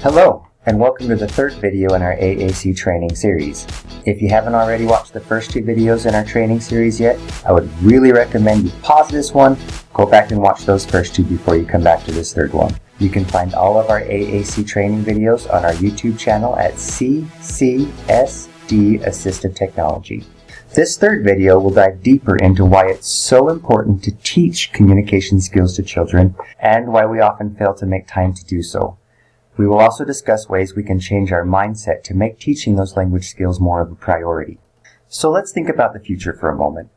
Hello, and welcome to the third video in our AAC training series. If you haven't already watched the first two videos in our training series yet, I would really recommend you pause this one, go back and watch those first two before you come back to this third one. You can find all of our AAC training videos on our YouTube channel at CCSD Assistive Technology. This third video will dive deeper into why it's so important to teach communication skills to children and why we often fail to make time to do so. We will also discuss ways we can change our mindset to make teaching those language skills more of a priority. So let's think about the future for a moment.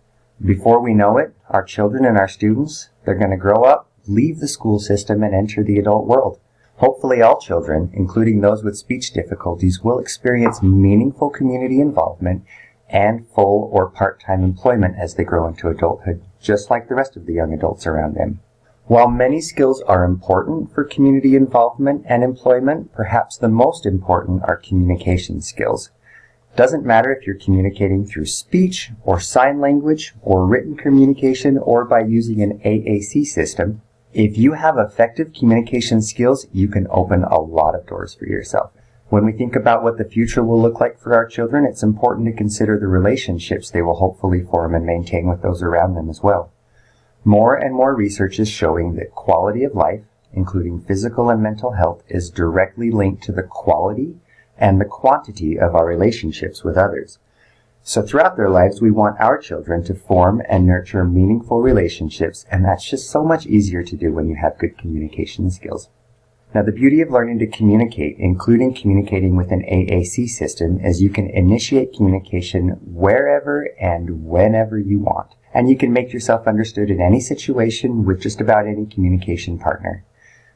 Before we know it, our children and our students, they're going to grow up, leave the school system, and enter the adult world. Hopefully all children, including those with speech difficulties, will experience meaningful community involvement and full or part-time employment as they grow into adulthood, just like the rest of the young adults around them. While many skills are important for community involvement and employment, perhaps the most important are communication skills. Doesn't matter if you're communicating through speech or sign language or written communication or by using an AAC system. If you have effective communication skills, you can open a lot of doors for yourself. When we think about what the future will look like for our children, it's important to consider the relationships they will hopefully form and maintain with those around them as well. More and more research is showing that quality of life, including physical and mental health, is directly linked to the quality and the quantity of our relationships with others. So throughout their lives, we want our children to form and nurture meaningful relationships, and that's just so much easier to do when you have good communication skills. Now, the beauty of learning to communicate, including communicating with an AAC system, is you can initiate communication wherever and whenever you want. And you can make yourself understood in any situation with just about any communication partner.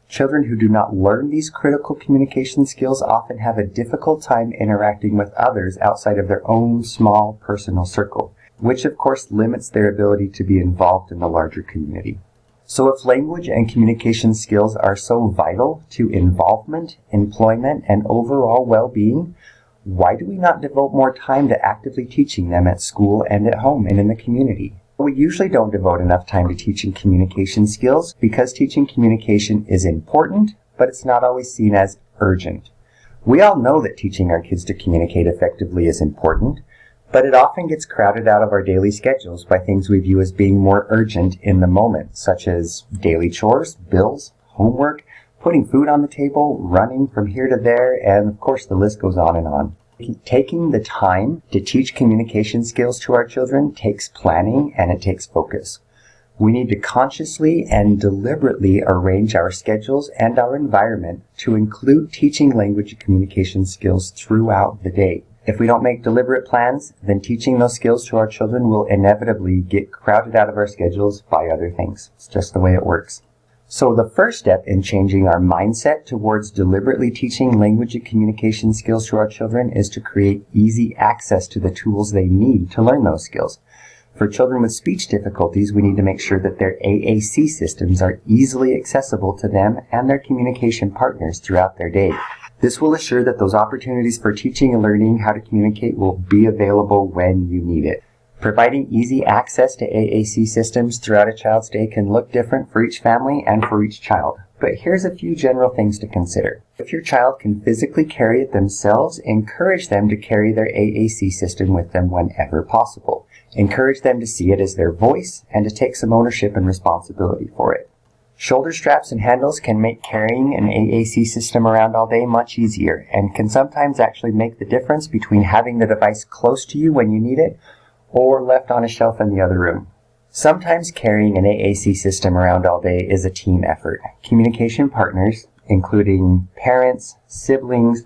Children who do not learn these critical communication skills often have a difficult time interacting with others outside of their own small personal circle, which of course limits their ability to be involved in the larger community. So if language and communication skills are so vital to involvement, employment, and overall well-being, why do we not devote more time to actively teaching them at school and at home and in the community? We usually don't devote enough time to teaching communication skills because teaching communication is important, but it's not always seen as urgent. We all know that teaching our kids to communicate effectively is important, but it often gets crowded out of our daily schedules by things we view as being more urgent in the moment, such as daily chores, bills, homework, putting food on the table, running from here to there, and of course the list goes on and on. Taking the time to teach communication skills to our children takes planning and it takes focus. We need to consciously and deliberately arrange our schedules and our environment to include teaching language and communication skills throughout the day. If we don't make deliberate plans, then teaching those skills to our children will inevitably get crowded out of our schedules by other things. It's just the way it works. So the first step in changing our mindset towards deliberately teaching language and communication skills to our children is to create easy access to the tools they need to learn those skills. For children with speech difficulties, we need to make sure that their AAC systems are easily accessible to them and their communication partners throughout their day. This will assure that those opportunities for teaching and learning how to communicate will be available when you need it. Providing easy access to AAC systems throughout a child's day can look different for each family and for each child. But here's a few general things to consider. If your child can physically carry it themselves, encourage them to carry their AAC system with them whenever possible. Encourage them to see it as their voice and to take some ownership and responsibility for it. Shoulder straps and handles can make carrying an AAC system around all day much easier and can sometimes actually make the difference between having the device close to you when you need it or left on a shelf in the other room. Sometimes carrying an AAC system around all day is a team effort. Communication partners, including parents, siblings,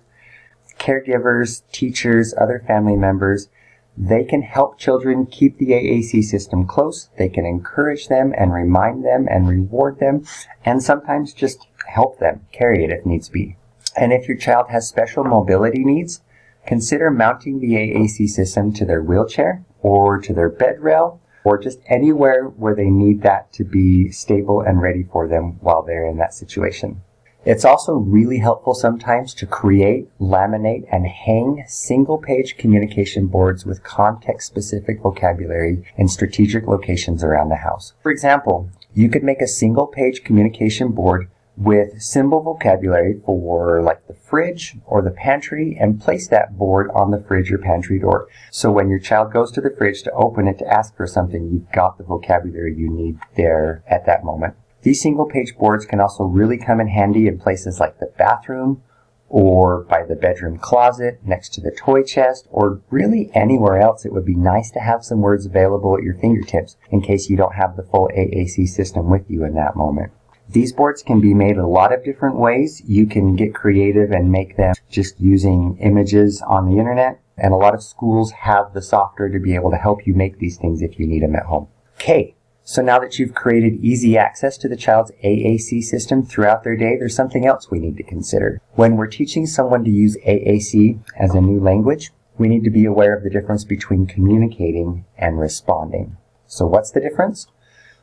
caregivers, teachers, other family members, they can help children keep the AAC system close. They can encourage them and remind them and reward them, and sometimes just help them carry it if needs be. And if your child has special mobility needs, consider mounting the AAC system to their wheelchair or to their bed rail or just anywhere where they need that to be stable and ready for them while they're in that situation. It's also really helpful sometimes to create, laminate, and hang single-page communication boards with context-specific vocabulary in strategic locations around the house. For example, you could make a single-page communication board with symbol vocabulary for like the fridge or the pantry, and place that board on the fridge or pantry door. So when your child goes to the fridge to open it to ask for something, you've got the vocabulary you need there at that moment. These single page boards can also really come in handy in places like the bathroom or by the bedroom closet, next to the toy chest, or really anywhere else. It would be nice to have some words available at your fingertips in case you don't have the full AAC system with you in that moment. These boards can be made a lot of different ways. You can get creative and make them just using images on the internet, and a lot of schools have the software to be able to help you make these things if you need them at home. Okay, so now that you've created easy access to the child's AAC system throughout their day, there's something else we need to consider. When we're teaching someone to use AAC as a new language, we need to be aware of the difference between communicating and responding. So what's the difference?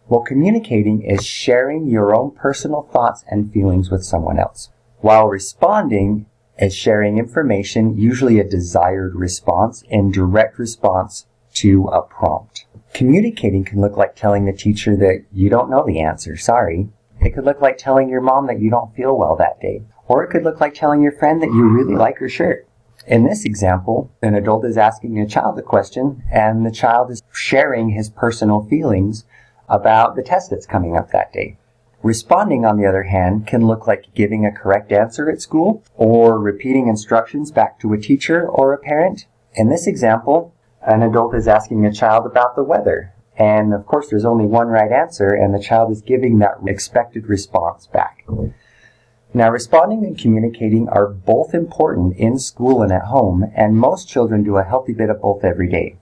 Well, communicating is sharing your own personal thoughts and feelings with someone else, while responding is sharing information, usually a desired response, in direct response to a prompt. Communicating can look like telling the teacher that you don't know the answer, sorry. It could look like telling your mom that you don't feel well that day. Or it could look like telling your friend that you really like her shirt. In this example, an adult is asking a child a question, and the child is sharing his personal feelings about the test that's coming up that day. Responding, on the other hand, can look like giving a correct answer at school, or repeating instructions back to a teacher or a parent. In this example, an adult is asking a child about the weather, and of course there's only one right answer, and the child is giving that expected response back. Now, responding and communicating are both important in school and at home, and most children do a healthy bit of both every day.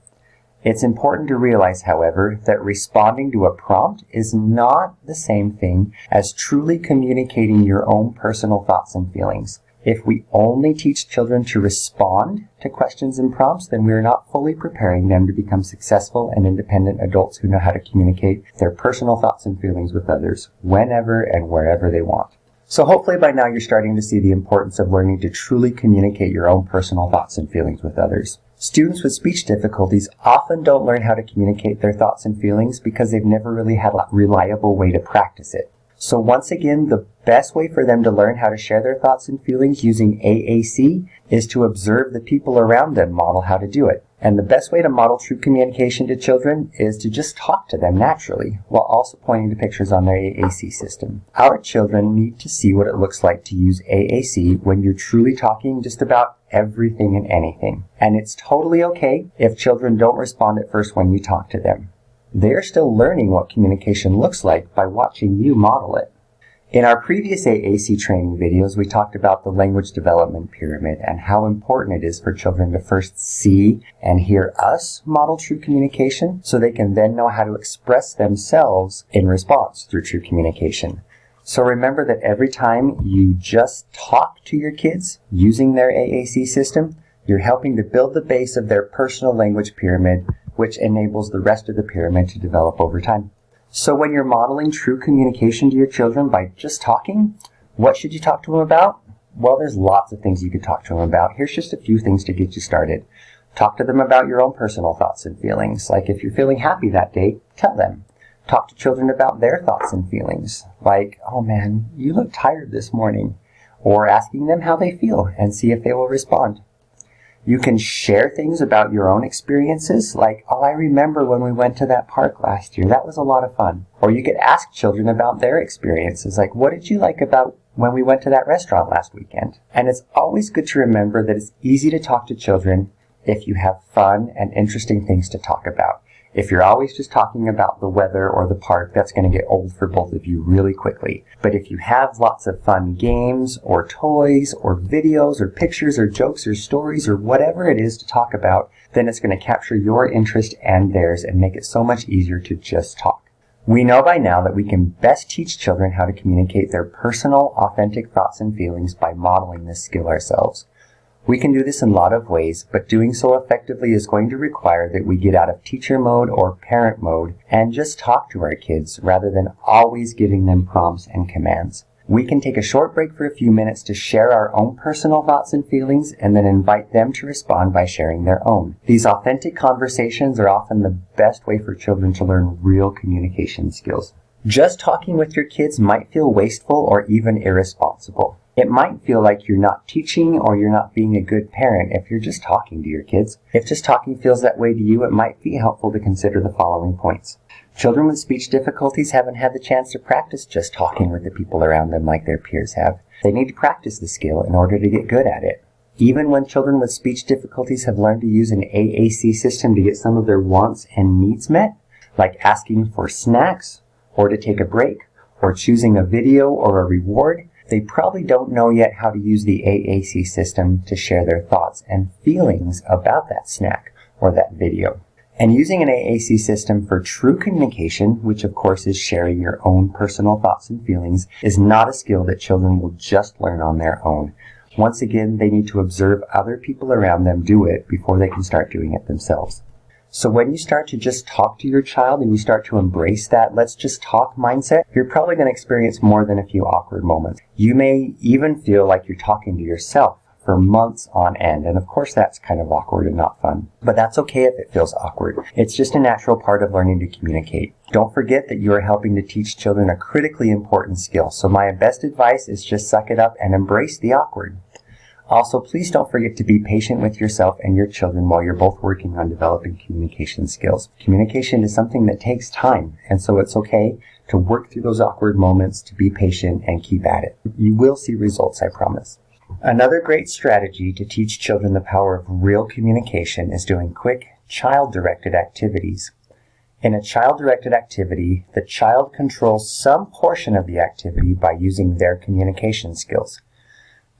It's important to realize, however, that responding to a prompt is not the same thing as truly communicating your own personal thoughts and feelings. If we only teach children to respond to questions and prompts, then we are not fully preparing them to become successful and independent adults who know how to communicate their personal thoughts and feelings with others whenever and wherever they want. So hopefully by now you're starting to see the importance of learning to truly communicate your own personal thoughts and feelings with others. Students with speech difficulties often don't learn how to communicate their thoughts and feelings because they've never really had a reliable way to practice it. So once again, the best way for them to learn how to share their thoughts and feelings using AAC is to observe the people around them model how to do it. And the best way to model true communication to children is to just talk to them naturally, while also pointing to pictures on their AAC system. Our children need to see what it looks like to use AAC when you're truly talking just about everything and anything. And it's totally okay if children don't respond at first when you talk to them. They're still learning what communication looks like by watching you model it. In our previous AAC training videos, we talked about the language development pyramid and how important it is for children to first see and hear us model true communication so they can then know how to express themselves in response through true communication. So remember that every time you just talk to your kids using their AAC system, you're helping to build the base of their personal language pyramid, which enables the rest of the pyramid to develop over time. So when you're modeling true communication to your children by just talking, what should you talk to them about? Well, there's lots of things you could talk to them about. Here's just a few things to get you started. Talk to them about your own personal thoughts and feelings. Like if you're feeling happy that day, tell them. Talk to children about their thoughts and feelings. Like, oh man, you look tired this morning. Or asking them how they feel and see if they will respond. You can share things about your own experiences, like, oh, I remember when we went to that park last year. That was a lot of fun. Or you could ask children about their experiences, like, what did you like about when we went to that restaurant last weekend? And it's always good to remember that it's easy to talk to children if you have fun and interesting things to talk about. If you're always just talking about the weather or the park, that's going to get old for both of you really quickly. But if you have lots of fun games or toys or videos or pictures or jokes or stories or whatever it is to talk about, then it's going to capture your interest and theirs and make it so much easier to just talk. We know by now that we can best teach children how to communicate their personal, authentic thoughts and feelings by modeling this skill ourselves. We can do this in a lot of ways, but doing so effectively is going to require that we get out of teacher mode or parent mode and just talk to our kids rather than always giving them prompts and commands. We can take a short break for a few minutes to share our own personal thoughts and feelings and then invite them to respond by sharing their own. These authentic conversations are often the best way for children to learn real communication skills. Just talking with your kids might feel wasteful or even irresponsible. It might feel like you're not teaching or you're not being a good parent if you're just talking to your kids. If just talking feels that way to you, it might be helpful to consider the following points. Children with speech difficulties haven't had the chance to practice just talking with the people around them like their peers have. They need to practice the skill in order to get good at it. Even when children with speech difficulties have learned to use an AAC system to get some of their wants and needs met, like asking for snacks, or to take a break, or choosing a video or a reward, they probably don't know yet how to use the AAC system to share their thoughts and feelings about that snack or that video. And using an AAC system for true communication, which of course is sharing your own personal thoughts and feelings, is not a skill that children will just learn on their own. Once again, they need to observe other people around them do it before they can start doing it themselves. So when you start to just talk to your child and you start to embrace that let's just talk mindset, you're probably going to experience more than a few awkward moments. You may even feel like you're talking to yourself for months on end. And of course that's kind of awkward and not fun. But that's okay if it feels awkward. It's just a natural part of learning to communicate. Don't forget that you are helping to teach children a critically important skill. So my best advice is just suck it up and embrace the awkward. Also, please don't forget to be patient with yourself and your children while you're both working on developing communication skills. Communication is something that takes time, and so it's okay to work through those awkward moments, to be patient, and keep at it. You will see results, I promise. Another great strategy to teach children the power of real communication is doing quick, child-directed activities. In a child-directed activity, the child controls some portion of the activity by using their communication skills.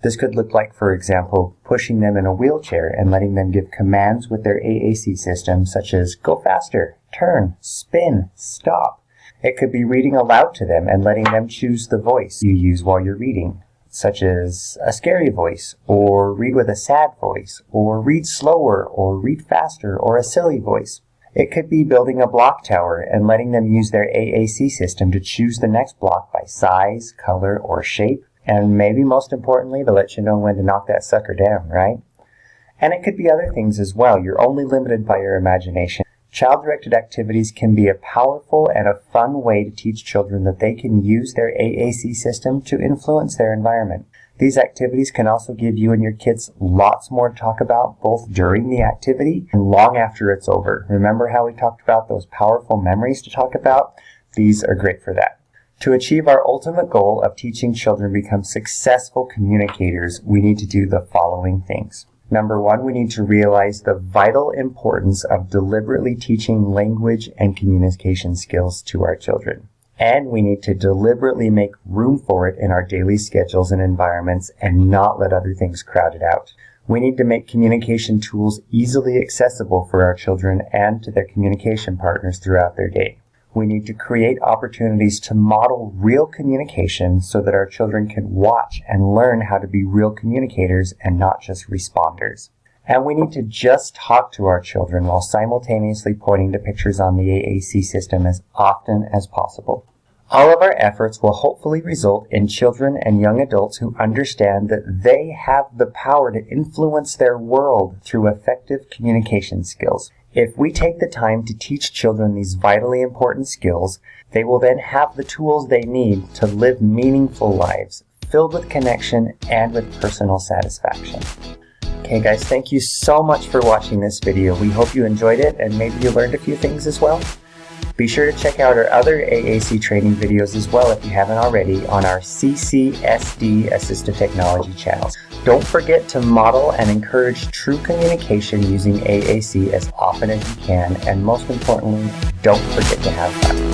This could look like, for example, pushing them in a wheelchair and letting them give commands with their AAC system, such as go faster, turn, spin, stop. It could be reading aloud to them and letting them choose the voice you use while you're reading, such as a scary voice, or read with a sad voice, or read slower, or read faster, or a silly voice. It could be building a block tower and letting them use their AAC system to choose the next block by size, color, or shape. And maybe most importantly, to let you know when to knock that sucker down, right? And it could be other things as well. You're only limited by your imagination. Child-directed activities can be a powerful and a fun way to teach children that they can use their AAC system to influence their environment. These activities can also give you and your kids lots more to talk about, both during the activity and long after it's over. Remember how we talked about those powerful memories to talk about? These are great for that. To achieve our ultimate goal of teaching children to become successful communicators, we need to do the following things. Number one, we need to realize the vital importance of deliberately teaching language and communication skills to our children. And we need to deliberately make room for it in our daily schedules and environments and not let other things crowd it out. We need to make communication tools easily accessible for our children and to their communication partners throughout their day. We need to create opportunities to model real communication so that our children can watch and learn how to be real communicators and not just responders. And we need to just talk to our children while simultaneously pointing to pictures on the AAC system as often as possible. All of our efforts will hopefully result in children and young adults who understand that they have the power to influence their world through effective communication skills. If we take the time to teach children these vitally important skills, they will then have the tools they need to live meaningful lives, filled with connection and with personal satisfaction. Okay guys, thank you so much for watching this video. We hope you enjoyed it and maybe you learned a few things as well. Be sure to check out our other AAC training videos as well if you haven't already on our CCSD Assistive Technology channels. Don't forget to model and encourage true communication using AAC as often as you can, and most importantly, don't forget to have fun.